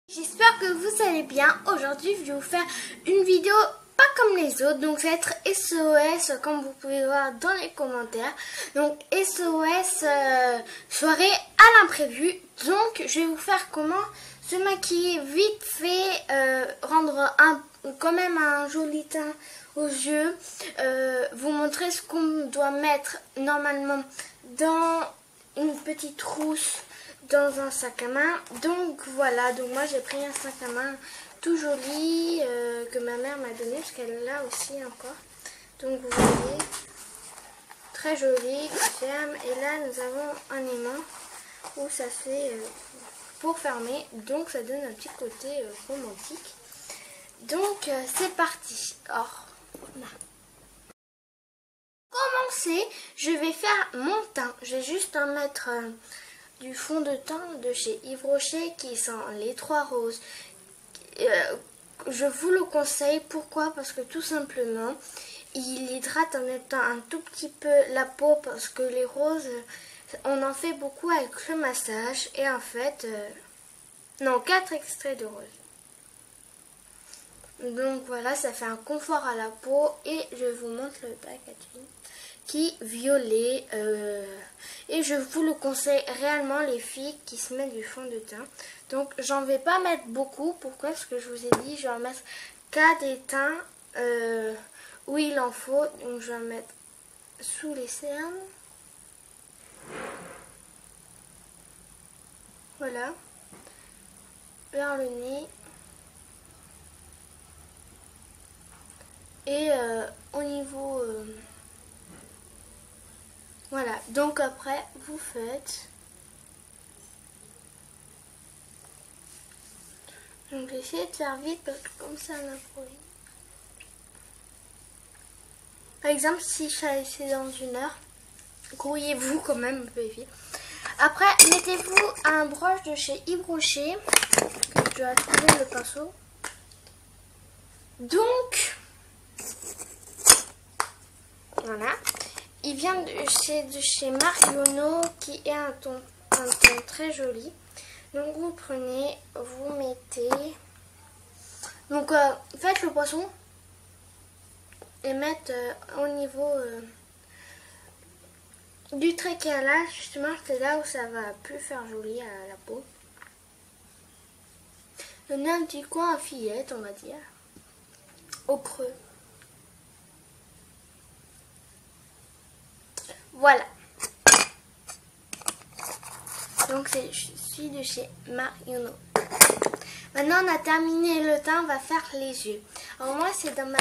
J'espère que vous allez bien. Aujourd'hui, je vais vous faire une vidéo pas comme les autres. Donc, ça va être SOS, comme vous pouvez voir dans les commentaires. Donc, SOS, soirée à l'imprévu. Donc, je vais vous faire comment se maquiller vite fait, rendre quand même un joli teint aux yeux. Vous montrer ce qu'on doit mettre normalement dans une petite trousse, dans un sac à main. Donc voilà, donc moi j'ai pris un sac à main tout joli que ma mère m'a donné parce qu'elle l'a aussi encore. Donc vous voyez, très joli, qui ferme. Et là nous avons un aimant où ça fait pour fermer, donc ça donne un petit côté romantique. Donc c'est parti. Or, voilà. Commencer, je vais faire mon teint. Je vais juste en mettre du fond de teint de chez Yves Rocher qui sent les 3 roses. Je vous le conseille. Pourquoi? Parce que tout simplement il hydrate en même temps un tout petit peu la peau, parce que les roses on en fait beaucoup avec le massage. Et en fait non, 4 extraits de rose. Donc voilà, ça fait un confort à la peau. Et je vous montre le packaging qui est violet, et je vous le conseille réellement, les filles qui se mettent du fond de teint. Donc j'en vais pas mettre beaucoup. Pourquoi? Parce que je vous ai dit, je vais en mettre qu'à des teints où il en faut. Donc je vais en mettre sous les cernes, voilà, vers le nez et au niveau voilà. Donc après vous faites, donc essayez de faire vite parce que comme ça on a pris. Par exemple, si ça c'est dans 1 heure, grouillez-vous quand même un peu vite. Après, mettez-vous un broche de chez Yves Rocher. Je dois trouver le pinceau. Donc, voilà. Il vient de chez Marionneau, qui est un ton très joli. Donc, vous prenez, vous mettez. Donc, faites le poisson et mettre au niveau du trait qu'il y a là, justement, c'est là où ça va plus faire joli à la peau. Donner un petit coin à fillette, on va dire, au creux. Voilà. Donc je suis de chez Marionneau. Maintenant on a terminé le teint, on va faire les yeux. Alors moi c'est dans ma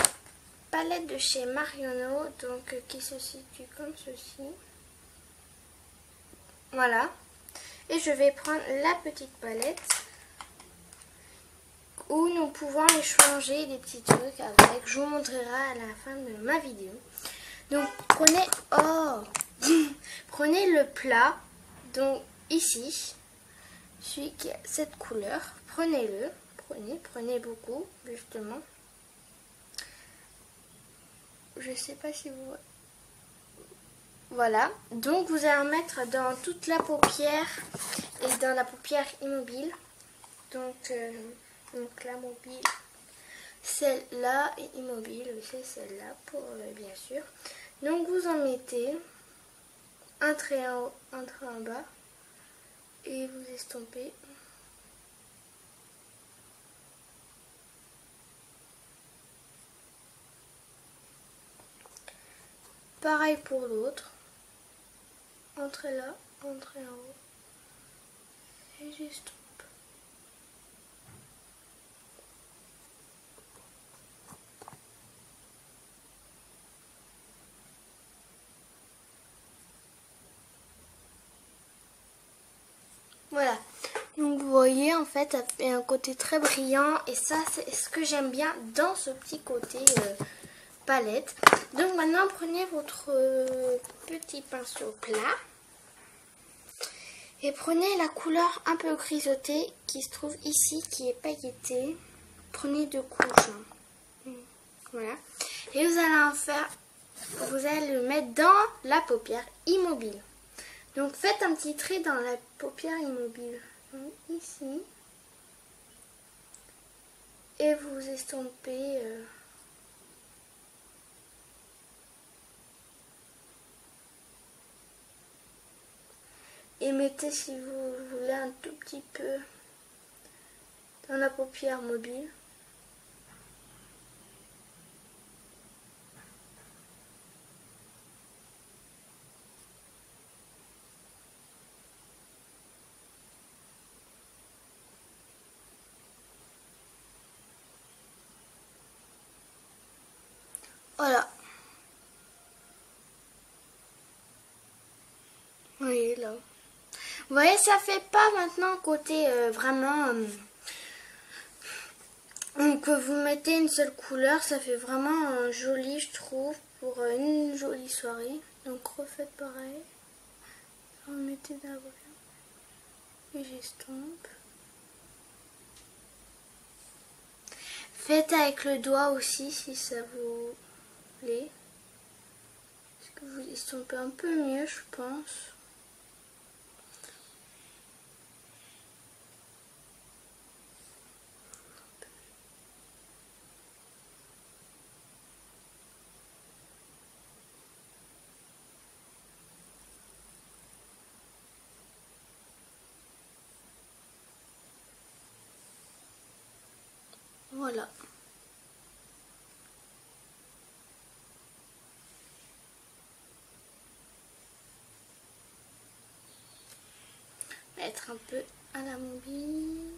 palette de chez Marionneau, donc qui se situe comme ceci. Voilà. Et je vais prendre la petite palette où nous pouvons échanger des petits trucs avec. Je vous montrerai à la fin de ma vidéo. Donc prenez, prenez le plat, donc ici, celui qui a cette couleur, prenez-le, prenez beaucoup, justement. Je sais pas si vous... Voilà, donc vous allez en mettre dans toute la paupière et dans la paupière immobile. Donc la mobile, celle-là, et immobile, c'est celle-là, pour bien sûr. Donc vous en mettez un trait en haut, un trait en bas, et vous estompez. Pareil pour l'autre. Un trait là, un trait en haut, et j'estompe. Voilà, donc vous voyez, en fait ça fait un côté très brillant, et ça c'est ce que j'aime bien dans ce petit côté palette. Donc maintenant prenez votre petit pinceau plat et prenez la couleur un peu grisotée qui se trouve ici, qui est pailletée. Prenez 2 couches, voilà, et vous allez en faire, vous allez le mettre dans la paupière immobile. Donc faites un petit trait dans la paupière immobile, donc ici, et vous estompez et mettez, si vous voulez, un tout petit peu dans la paupière mobile. Voilà. Oui, là. Vous voyez, ça fait pas maintenant côté vraiment que vous mettez une seule couleur. Ça fait vraiment joli, je trouve, pour une jolie soirée. Donc refaites pareil. Vous mettez d'abord et j'estompe. Faites avec le doigt aussi si ça vous plaît. Parce que vous estompez un peu mieux, je pense. Voilà. Mettre un peu à la mobile.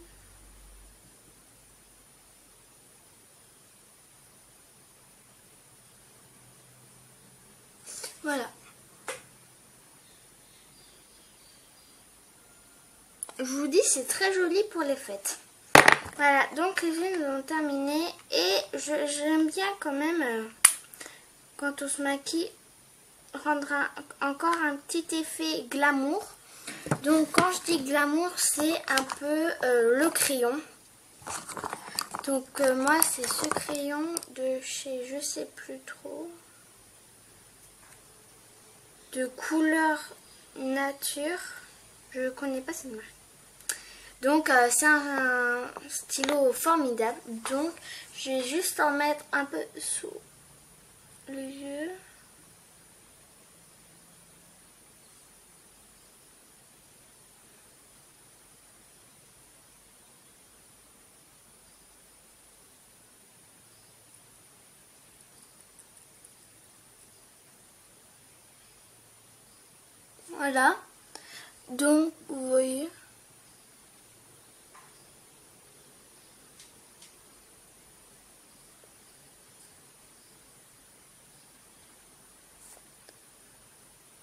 Voilà. Je vous dis, c'est très joli pour les fêtes. Voilà, donc les unes ont terminé et j'aime bien quand même quand on se maquille rendre encore un petit effet glamour. Donc quand je dis glamour, c'est un peu le crayon. Donc moi c'est ce crayon de chez je sais plus trop, de couleur nature, je connais pas cette marque. Donc c'est un stylo formidable. Donc je vais juste en mettre un peu sous les yeux. Voilà. Donc vous voyez.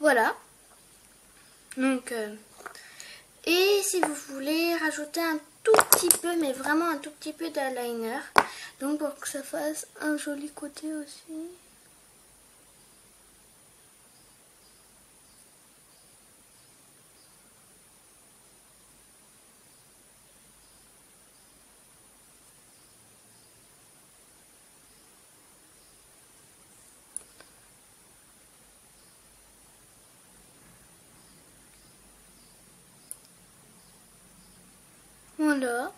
Voilà. Donc et si vous voulez rajouter un tout petit peu, mais vraiment un tout petit peu d'eyeliner, donc pour que ça fasse un joli côté aussi. Voilà.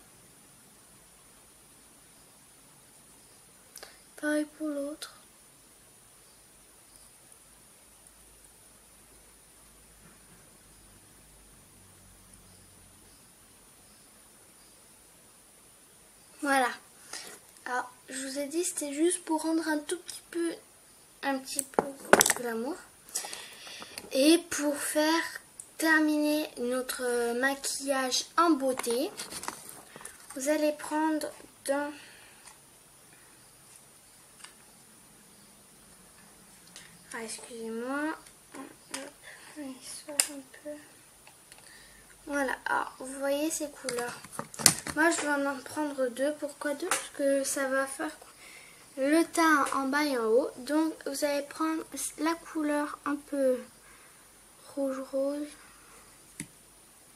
Pareil pour l'autre. Voilà. Alors, je vous ai dit, c'était juste pour rendre un petit peu glamour. Et pour faire terminer notre maquillage en beauté, vous allez prendre dans... Ah, excusez-moi. Voilà, alors vous voyez ces couleurs. Moi je vais en prendre deux. Pourquoi deux? Parce que ça va faire le teint en bas et en haut. Donc vous allez prendre la couleur un peu rouge rose.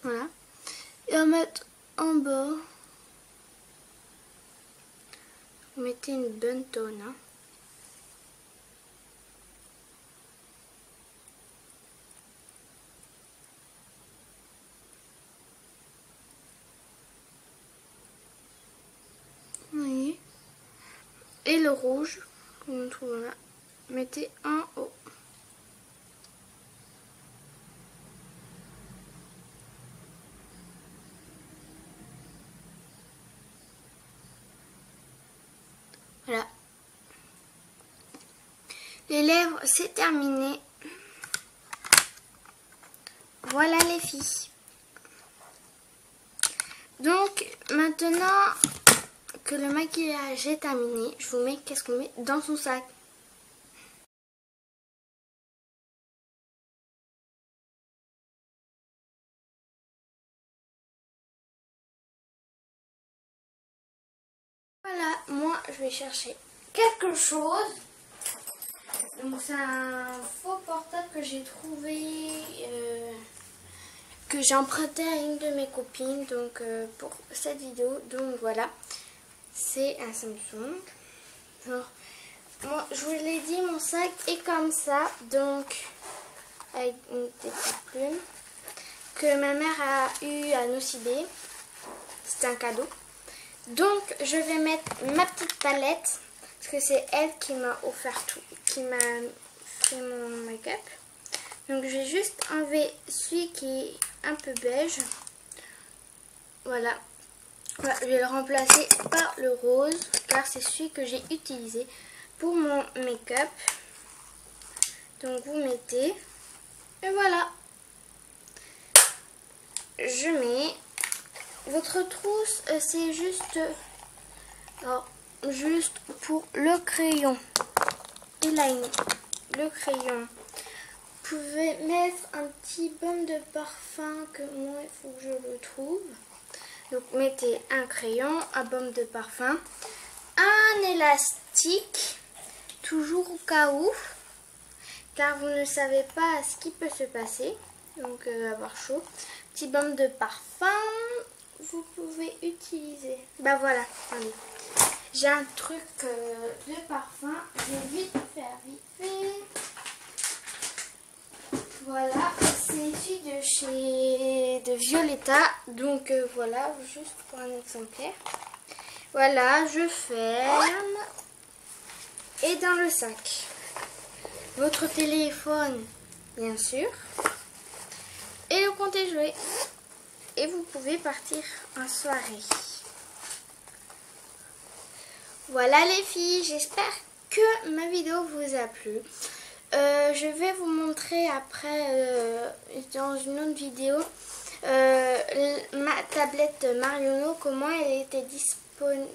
Voilà. Et en mettre en bas. Vous mettez une bonne tonne. Hein. Vous voyez. Et le rouge, qu'on trouve là, mettez en haut. Voilà. Les lèvres, c'est terminé. Voilà les filles. Donc maintenant que le maquillage est terminé, je vous mets qu'est-ce qu'on met dans son sac. Voilà, moi je vais chercher quelque chose. Donc c'est un faux portable que j'ai trouvé, que j'ai emprunté à une de mes copines donc pour cette vidéo. Donc voilà, c'est un Samsung. Alors, moi, je vous l'ai dit, mon sac est comme ça, donc avec une petite plume que ma mère a eu à Nocibé. C'est un cadeau. Donc je vais mettre ma petite palette parce que c'est elle qui m'a offert tout, qui m'a fait mon make-up. Donc je vais juste enlever celui qui est un peu beige. Voilà. Voilà, je vais le remplacer par le rose car c'est celui que j'ai utilisé pour mon make-up. Donc vous mettez et voilà. Je mets votre trousse, c'est juste juste pour le crayon et liner. Le crayon. Vous pouvez mettre un petit baume de parfum que moi il faut que je le trouve. Donc mettez un crayon, un baume de parfum, un élastique, toujours au cas où, car vous ne savez pas ce qui peut se passer, donc avoir chaud. Petit baume de parfum, vous pouvez utiliser. Bah voilà, attendez. J'ai un truc de parfum, je vais vite faire vite fait. Voilà, c'est celui de chez Violetta, donc voilà, juste pour un exemplaire. Voilà, je ferme. Et dans le sac, votre téléphone, bien sûr, et le compte est joué. Et vous pouvez partir en soirée. Voilà les filles, j'espère que ma vidéo vous a plu. Je vais vous montrer après dans une autre vidéo ma tablette Marionneau, comment elle était disposée